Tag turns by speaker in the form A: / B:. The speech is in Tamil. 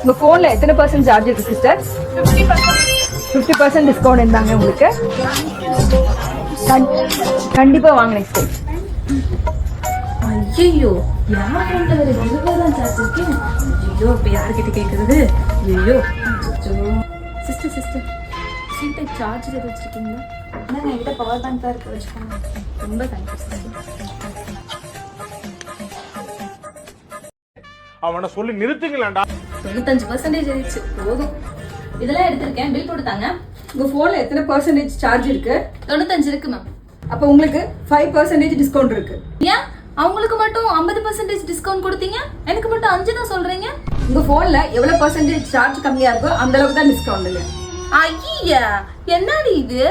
A: உங்க போன்ல எத்தனை % சார்ஜ் இருக்கு சிஸ்டர்? 50% டிஸ்கவுண்ட் இருந்தாங்க உங்களுக்கு. கண்டிப்பா வாங்க நெக்ஸ்ட் டைம்.
B: ஐயோ யார் போன்ல வேற 20 சார்ஜ் இருக்கு. ஐயோ இப்ப யார்கிட்ட கேக்குறது? ஐயோ சிஸ்டர் சீட்டை சார்ஜ் எது வச்சிருக்கீங்களா? நான் என்கிட்ட பவர் பேங்க் தான் இருக்கு, வச்சுக்கோங்க. ரொம்ப தேங்க்ஸ்.
C: அவனை சொல்லி நிறுத்துங்களேன்டா.
B: 95% ஆயிடுச்சு, போதும். இதெல்லாம் எடுத்திருக்கேன், பில் போட்டுட்டாங்க.
A: உங்க போன்ல எத்தனை % சார்ஜ் இருக்கு?
B: 95 இருக்கு மேம்.
A: அப்ப உங்களுக்கு 5% டிஸ்கவுண்ட் இருக்கு.
B: ஏன் அவங்களுக்கு மட்டும் 50% டிஸ்கவுண்ட் கொடுத்தீங்க, எனக்கு மட்டும் 5 தான் சொல்றீங்க?
A: உங்க போன்ல எவ்வளவு % சார்ஜ் கம்மியா இருக்கோ அந்த அளவுக்கு தான் டிஸ்கவுண்ட்.
B: ஐயா என்னடி இது?